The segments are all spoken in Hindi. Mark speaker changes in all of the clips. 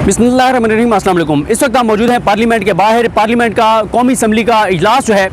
Speaker 1: बिस्मिल्लाहिर्रहमानिर्रहीम, अस्सलाम वालेकुम। इस वक्त आप मौजूद हैं पार्लियामेंट के बाहर। पार्लियामेंट का कौमी असम्बली का इजलास जो है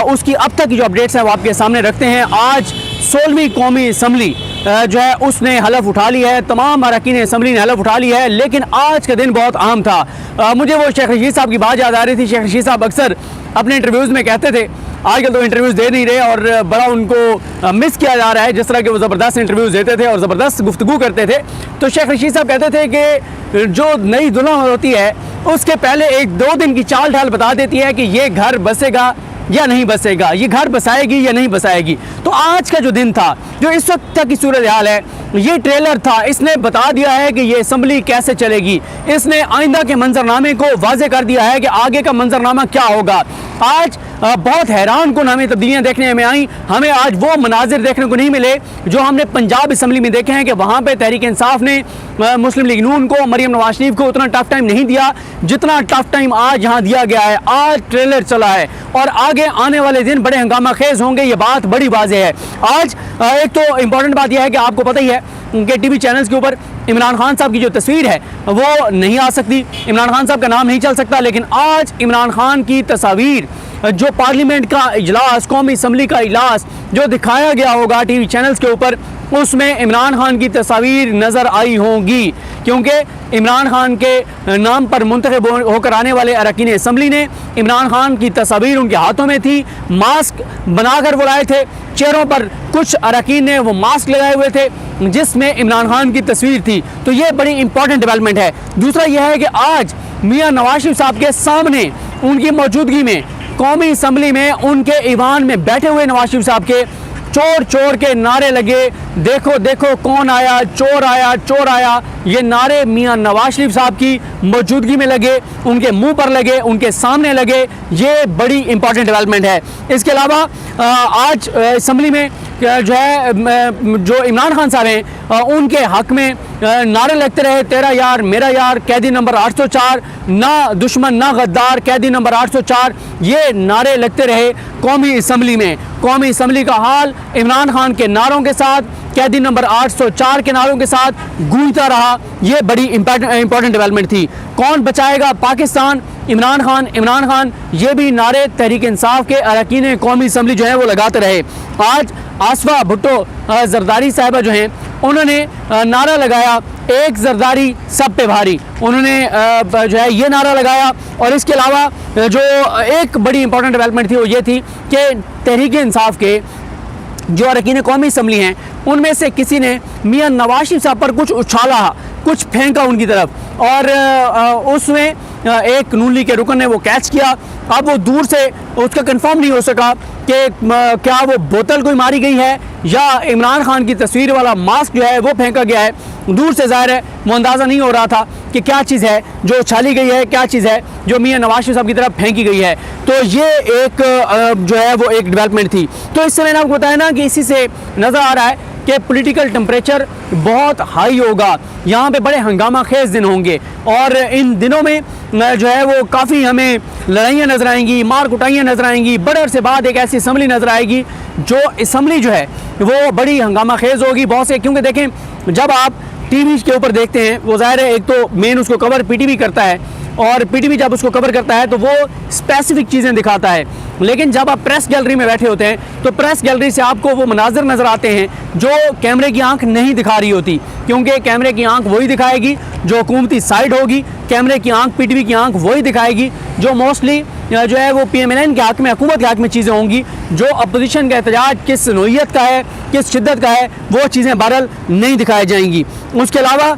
Speaker 1: उसकी अब तक की जो अपडेट्स हैं वो आपके सामने रखते हैं। आज 16वीं कौमी असम्बली जो है उसने हलफ उठा ली है, तमाम अरकान असम्बली ने हलफ उठा ली है। लेकिन आज का दिन बहुत अहम था। मुझे वो शेख रशीद साहब की बात याद आ रही थी। शेख रशीद साहब अक्सर अपने इंटरव्यूज़ में कहते थे, आजकल तो इंटरव्यूज़ दे नहीं रहे और बड़ा उनको मिस किया जा रहा है, जिस तरह के वो ज़बरदस्त इंटरव्यूज़ देते थे और ज़बरदस्त गुफ्तगू करते थे। तो शेख रशीद साहब कहते थे कि जो नई दुल्हन होती है उसके पहले 1-2 दिन की चाल ढाल बता देती है कि ये घर बसेगा या नहीं बसेगा, ये घर बसाएगी या नहीं बसाएगी। तो आज का जो दिन था, जो इस वक्त तक की सूरत हाल है, ये ट्रेलर था। इसने बता दिया है कि ये असम्बली कैसे चलेगी। इसने आइंदा के मंजरनामे को वाजे कर दिया है कि आगे का मंजरनामा क्या होगा। आज बहुत हैरान कुन हमें तब्दीलियाँ देखने में आई। हमें आज वो मनाजिर देखने को नहीं मिले जो हमने पंजाब असम्बली में देखे हैं कि वहाँ पे तहरीक इंसाफ ने मुस्लिम लीग नून को, मरियम नवाज शरीफ को उतना टफ टाइम नहीं दिया जितना टफ टाइम आज यहाँ दिया गया है। आज ट्रेलर चला है और आगे आने वाले दिन बड़े हंगामा खेज होंगे, ये बात बड़ी वाज़ेह है। आज एक तो इम्पॉर्टेंट बात यह है कि आपको पता ही है कि टीवी चैनल्स के ऊपर इमरान खान साहब की जो तस्वीर है वो नहीं आ सकती, इमरान खान साहब का नाम नहीं चल सकता। लेकिन आज इमरान खान की तस्वीर जो पार्लियामेंट का इजलास, कौमी असम्बली का इजलास जो दिखाया गया होगा टीवी चैनल्स के ऊपर, उसमें इमरान खान की तस्वीर नज़र आई होंगी, क्योंकि इमरान खान के नाम पर मुंतखब होकर आने वाले अरकान असम्बली ने इमरान खान की तस्वीर उनके हाथों में थी, मास्क बनाकर वो लाए थे। चेहरों पर कुछ अरकान ने वो मास्क लगाए हुए थे जिसमें इमरान खान की तस्वीर थी। तो ये बड़ी इंपॉर्टेंट डेवलपमेंट है। दूसरा यह है कि आज मियां नवाज शरीफ साहब के सामने उनकी मौजूदगी में कौमी असम्बली में उनके ईवान में बैठे हुए नवाज शरीफ साहब के चोर चोर के नारे लगे, देखो देखो कौन आया, चोर आया, चोर आया। ये नारे मियां नवाज शरीफ साहब की मौजूदगी में लगे, उनके मुंह पर लगे, उनके सामने लगे। ये बड़ी इंपॉर्टेंट डेवलपमेंट है। इसके अलावा आज असम्बली में जो है जो इमरान खान साहब हैं उनके हक में नारे लगते रहे, तेरा यार मेरा यार, कैदी नंबर 804, ना दुश्मन ना गद्दार, कैदी नंबर 804। ये नारे लगते रहे कौमी असम्बली में। कौमी असम्बली का हाल इमरान खान के नारों के साथ, कैदी नंबर 804 के नारों के साथ गूंजता रहा। ये बड़ी इंपॉर्टेंट डेवलपमेंट थी। कौन बचाएगा पाकिस्तान, इमरान खान, इमरान खान, ये भी नारे तहरीक इंसाफ के अरकान कौमी असम्बली जो है वो लगाते रहे। आज आसफा भुट्टो जरदारी साहिबा जो हैं उन्होंने नारा लगाया, एक जरदारी सब पे भारी। उन्होंने जो है ये नारा लगाया। और इसके अलावा जो एक बड़ी इंपॉर्टेंट डेवलपमेंट थी वो ये थी कि तहरीक इंसाफ के जो अरकान कौमी असम्बली हैं उनमें से किसी ने मियां नवाज शरीफ साहब पर कुछ उछाला, कुछ फेंका उनकी तरफ, और उसमें एक नून लीग के रुकन ने वो कैच किया। अब वो दूर से उसका कंफर्म नहीं हो सका कि क्या वो बोतल कोई मारी गई है या इमरान खान की तस्वीर वाला मास्क जो है वो फेंका गया है। दूर से ज़ाहिर है वो अंदाज़ा नहीं हो रहा था कि क्या चीज़ है जो उछाली गई है, क्या चीज़ है जो मियां नवाज शरीफ साहब की तरफ फेंकी गई है। तो ये एक जो है वो एक डेवलपमेंट थी। तो इससे मैंने आपको बताया ना कि इसी से नज़र आ रहा है कि पॉलिटिकल टेम्परेचर बहुत हाई होगा, यहाँ पे बड़े हंगामा खेज दिन होंगे और इन दिनों में जो है वो काफ़ी हमें लड़ाइयाँ नज़र आएंगी, मार कुटाइयाँ नज़र आएंगी। बड़े अरसे बाद एक ऐसी असम्बली नज़र आएगी जो असम्बली जो है वो बड़ी हंगामा खेज होगी बहुत से। क्योंकि देखें, जब आप टीवी के ऊपर देखते हैं वो ज़ाहिर है एक तो मेन उसको कवर पीटीवी करता है और पीटीवी जब उसको कवर करता है तो वो स्पेसिफिक चीज़ें दिखाता है। लेकिन जब आप प्रेस गैलरी में बैठे होते हैं तो प्रेस गैलरी से आपको वो मनाजिर नज़र आते हैं जो कैमरे की आंख नहीं दिखा रही होती, क्योंकि कैमरे की आंख वही दिखाएगी जो हुकूमती साइड होगी, कैमरे की आंख, पीटीवी की आंख वही दिखाएगी जो मोस्टली जो है वो PMLN के हक में, हुकूमत के हक में चीज़ें होंगी। जो अपोजिशन का एहतजाज किस नोयत का है, किस शिद्दत का है, वो चीज़ें बहरहाल नहीं दिखाई जाएंगी। उसके अलावा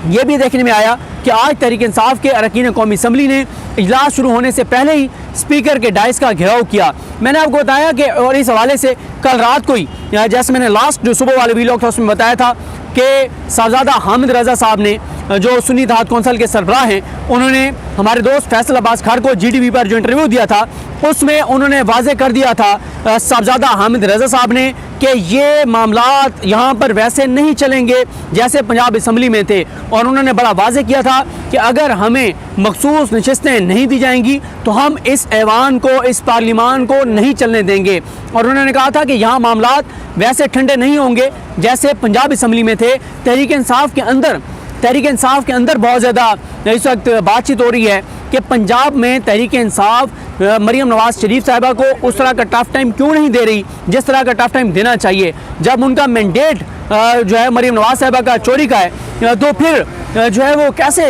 Speaker 1: ये भी देखने में आया कि आज तहरीक इंसाफ के अरकान कौमी असम्बली ने इजलास शुरू होने से पहले ही स्पीकर के डाइस का घेराव किया। मैंने आपको बताया कि और इस हवाले से कल रात को ही, जैसे मैंने लास्ट जो सुबह वाले वीलॉग था उसमें बताया था कि साहबजादा हामिद रज़ा साहब ने जो सुन्नी इत्तेहाद कौंसिल के सरबराह हैं, उन्होंने हमारे दोस्त फैसल अब्बास खार को GTV पर जो इंटरव्यू दिया था उसमें उन्होंने वाजे कर दिया था साहबजादा हामिद रज़ा साहब ने कि ये मामलात यहाँ पर वैसे नहीं चलेंगे जैसे पंजाब असम्बली में थे। और उन्होंने बड़ा वाजे किया था कि अगर हमें मखसूस नशस्तें नहीं दी जाएंगी तो हम इस ऐवान को, इस पार्लिमान को नहीं चलने देंगे। और उन्होंने कहा था कि यहाँ मामलात वैसे ठंडे नहीं होंगे जैसे पंजाब असम्बली में थे। तहरीक इंसाफ के अंदर तहरीक इंसाफ के अंदर बहुत ज़्यादा इस वक्त बातचीत हो रही है कि पंजाब में तहरीक इंसाफ मरीम नवाज शरीफ साहिबा को उस तरह का टफ टाइम क्यों नहीं दे रही जिस तरह का टफ टाइम देना चाहिए। जब उनका मैंडेट जो है मरीम नवाज साहिबा का चोरी का है, तो फिर जो है वो कैसे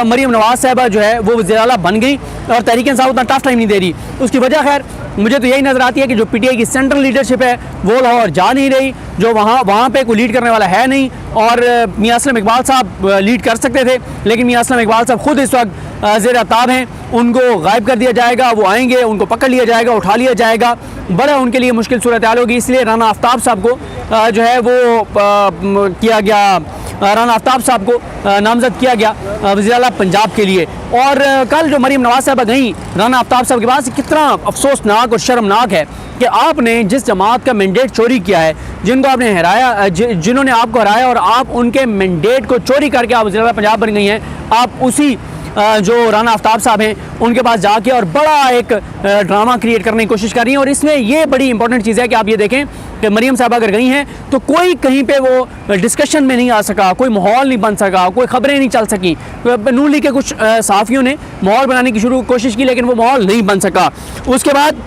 Speaker 1: मरीम नवाज साहिबा जो है वो वज़ीर आला बन गई और तहरीक इंसाफ उतना टफ टाइम नहीं दे रही। उसकी वजह खैर मुझे तो यही नज़र आती है कि जो पीटीआई की सेंट्रल लीडरशिप है वो लाहौर जा नहीं रही, जो वहाँ पे कोई लीड करने वाला है नहीं। और मियां असलम इकबाल साहब लीड कर सकते थे, लेकिन मियां असलम इकबाल साहब खुद इस वक्त ज़ेर अताब हैं, उनको गायब कर दिया जाएगा, वो आएंगे, उनको पकड़ लिया जाएगा, उठा लिया जाएगा, बड़ा उनके लिए मुश्किल सूरत हाल होगी। इसलिए राना आफ्ताब साहब को जो है वो किया गया, राना आफ्ताब साहब को नामजद किया गया वज़ीर आला पंजाब के लिए। और कल जो मरीम नवाज साहब गई राना आफ्ताब साहब के पास, कितना अफसोसनाक और शर्मनाक है कि आपने जिस जमात का मैंडेट चोरी किया है, जिनको आपने हराया, जिन्होंने आपको हराया और आप उनके मैंडेट को चोरी करके आप वज़ीर आला पंजाब बन गई हैं, आप उसी जो राना आफ्ताब साहब हैं उनके पास जाके और बड़ा एक ड्रामा क्रिएट करने की कोशिश कर रही हैं। और इसमें ये बड़ी इंपॉर्टेंट चीज़ है कि आप ये देखें कि मरीम साहब अगर गई हैं तो कोई कहीं पे वो डिस्कशन में नहीं आ सका, कोई माहौल नहीं बन सका, कोई खबरें नहीं चल सकी। नून लीग के कुछ सहाफ़ियों ने माहौल बनाने की कोशिश की, लेकिन वो माहौल नहीं बन सका। उसके बाद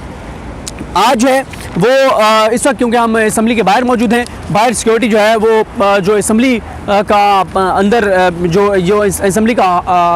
Speaker 1: आज जो है वो इस वक्त क्योंकि हम असम्बली के बाहर मौजूद हैं, बाहर सिक्योरिटी जो है वो जो असम्बली का अंदर जो असम्बली का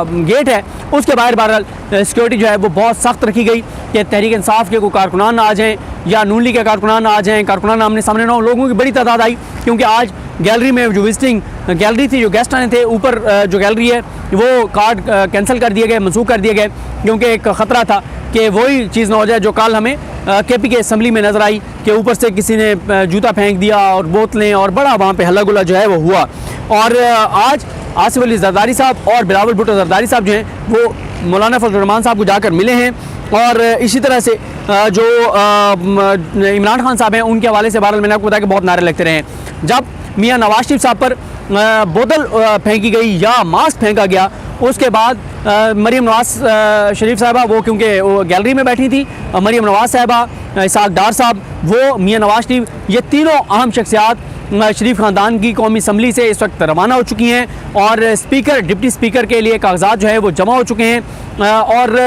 Speaker 1: गेट है उसके बाहर बहरहाल सिक्योरिटी जो है वो बहुत सख्त रखी गई कि तहरीक इंसाफ के कोई कारकुनान ना आ जाएँ या नून लीग के कारकुनान ना आ जाएँ। कारकुनान आमने सामने ना हो, लोगों की बड़ी तादाद आई क्योंकि आज गैलरी में जो विजिटिंग गैलरी थी, जो गेस्ट आने थे, ऊपर जो गैलरी है वो कार्ड कैंसिल कर दिए गए, मनसूख कर दिए गए, क्योंकि एक ख़तरा था कि वही चीज़ ना हो जाए जो कल हमें केपी के असम्बली में नज़र आई कि ऊपर से किसी ने जूता फेंक दिया और बोतलें और बड़ा वहाँ पे हल्ला गुल्ला जो है वो हुआ। और आज आसिफ अली जरदारी साहब और बिलावल भुट्टो जरदारी साहब जो हैं वो मौलाना फजलुर रहमान साहब को जाकर मिले हैं। और इसी तरह से जो इमरान खान साहब हैं उनके हवाले से बहरहाल मैंने आपको बताया कि बहुत नारे लगते रहे हैं। जब मियाँ नवाज शरीफ साहब पर बोतल फेंकी गई या मास्क फेंका गया, उसके बाद मरीम नवाज शरीफ साहबा वो क्योंकि वो गैलरी में बैठी थी, मरीम नवाज साहबा, इसाक डार साहब, वो मियाँ नवाज शरीफ, ये तीनों अहम शख्सियात शरीफ ख़ानदान की कौमी असम्बली से इस वक्त रवाना हो चुकी हैं और स्पीकर, डिप्टी स्पीकर के लिए कागजात जो है वो जमा हो चुके हैं। और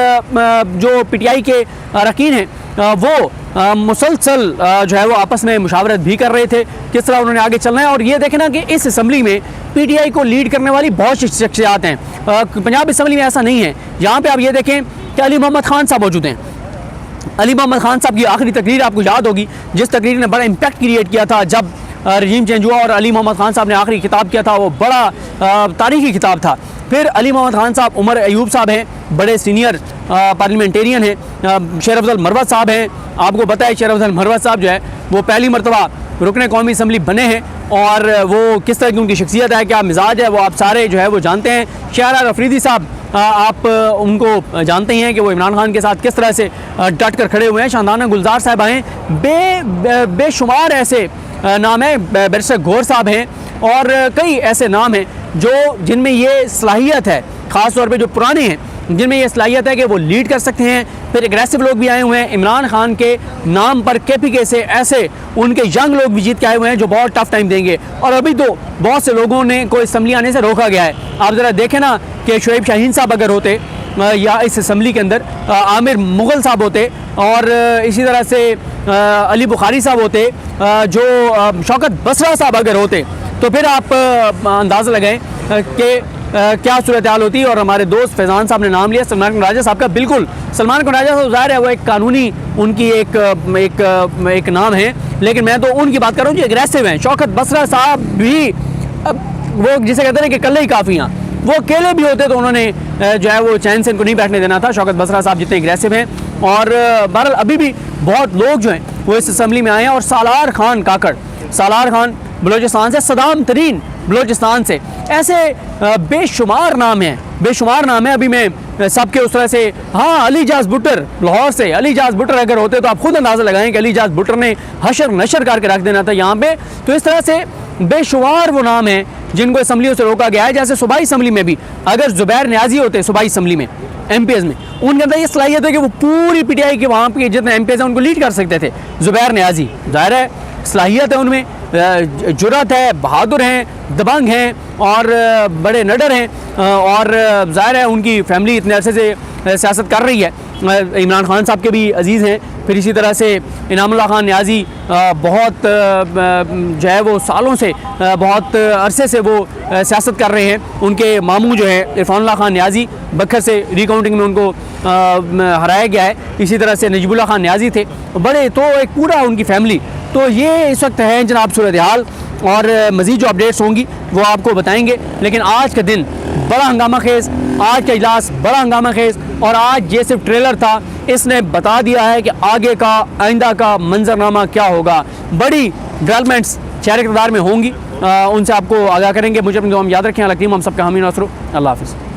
Speaker 1: जो पीटीआई के अरकान हैं वो मुसलसल जो है वो आपस में मुशावरत भी कर रहे थे किस तरह उन्होंने आगे चलना है। और ये देखें ना कि इस असम्बली में पीटीआई को लीड करने वाली बहुत शख्सियात हैं। पंजाब असम्बली में ऐसा नहीं है। यहाँ पे आप ये देखें कि अली मोहम्मद खान साहब मौजूद हैं। अली मोहम्मद खान साहब की आखिरी तकरीर आपको याद होगी, जिस तकरीर ने बड़ा इम्पैक्ट क्रिएट किया था जब रजीम चेंज हुआ और अली मोहम्मद खान साहब ने आखिरी खिताब किया था, वो बड़ा तारीखी खिताब था। फिर अली मोहम्मद खान साहब, उमर अयूब साहब हैं, बड़े सीनियर पार्लियामेंटेरियन हैं। शेर अफजल मरवत साहब हैं, आपको पता है शेर अफजल मरवत साहब जो है वो पहली मरतबा रुकने कौमी असम्बली बने हैं और वो किस तरह की उनकी शख्सियत है, क्या मिजाज है, वो आप सारे जो है वो जानते हैं। शाहरार अफरीदी साहब आप उनको जानते हैं कि वो इमरान खान के साथ किस तरह से डट कर खड़े हुए हैं। शानदाना गुलजार साहब हैं, बेशुमार ऐसे नाम है, बैरिस्टर गौर साहब हैं और कई ऐसे नाम हैं जो जिनमें ये सलाहियत है, ख़ास तौर पे जो पुराने हैं जिनमें ये सलाहियत है कि वो लीड कर सकते हैं। फिर एग्रेसिव लोग भी आए हुए हैं इमरान खान के नाम पर, केपीके से ऐसे उनके यंग लोग भी जीत के आए हुए हैं जो बहुत टफ टाइम देंगे। और अभी तो बहुत से लोगों ने को असम्बली आने से रोका गया है। आप ज़रा देखें ना कि शुएब शाहीन साहब अगर होते या इस असम्बली के अंदर आमिर मुग़ल साहब होते और इसी तरह से अली बुखारी साहब होते, जो शौकत बसरा साहब अगर होते, तो फिर आप अंदाज़ा लगाएं कि क्या सूरत हाल होती। और हमारे दोस्त फैज़ान साहब ने नाम लिया सलमान कुनराजा साहब का। बिल्कुल, सलमान कुनराजा साहब ज़ाहिर है वो एक कानूनी उनकी एक नाम है, लेकिन मैं तो उनकी बात कर रहा हूँ जो एग्रेसिव हैं। शौकत बसरा साहब भी वो जिसे कहते हैं कि कल्ले ही काफ़ियाँ, वो अकेले भी होते तो उन्होंने जो है वो चैन से इनको नहीं बैठने देना था। शौकत बसरा साहब जितने एग्रेसिव हैं और बहरहाल अभी भी बहुत लोग जो हैं वो इस असम्बली में आए हैं। और सालार खान काकड़, सालार खान बलोचिस्तान से, सदाम तरीन बलोचिस्तान से, ऐसे बेशुमार नाम हैं, बेशुमार नाम है। अभी मैं सबके उस तरह से, हाँ, अली जाज भुट्टर लाहौर से, अली जाज भुट्टर अगर होते तो आप खुद अंदाज़ा लगाएं कि अली जाज भुट्टर ने हशर नशर करके रख देना था यहाँ पे। तो इस तरह से बेशुमार वो नाम हैं जिनको असम्बलियों से रोका गया है। जैसे सूबाई असम्बली में भी अगर ज़ुबैर नियाज़ी होते सूबाई असम्बली में, MPs में, उनके अंदर ये सलाहियत है कि वो पूरी पीटीआई के वहाँ पे जितने MPs हैं उनको लीड कर सकते थे। ज़ुबैर नियाज़ी, ज़ाहिर है सलाहियत है उनमें, जुर्रत है, बहादुर हैं, दबंग हैं और बड़े निडर हैं और ज़ाहिर है उनकी फैमिली इतने अरसे से सियासत कर रही है। इमरान खान साहब के भी अजीज़ हैं, फिर इसी तरह से इनामुल्लाह खान न्याज़ी बहुत जो है वो सालों से बहुत अरसे से वो सियासत कर रहे हैं। उनके मामू जो है इरफानुल्लाह खान न्याज़ी, बखर से रिकाउंटिंग में उनको हराया गया है। इसी तरह से नजीबुल्लाह खान न्याज़ी थे बड़े, तो एक पूरा उनकी फैमिली। तो ये इस वक्त है जनाब सूरत हाल, और मज़ीद जो अपडेट्स होंगी वो आपको बताएंगे। लेकिन आज का दिन बड़ा हंगामा खेज़, आज का इजलास बड़ा हंगामा खेज़, और आज ये सिर्फ ट्रेलर था, इसने बता दिया है कि आगे का आइंदा का मंजरनामा क्या होगा। बड़ी डेवलपमेंट्स शहर इक़्तिदार में होंगी, उनसे आपको आगाह करेंगे। मुझे अपनी दुआ में याद रखें। अलग टीम हम सबका हामी नसरो। अल्लाह हाफ़िज़।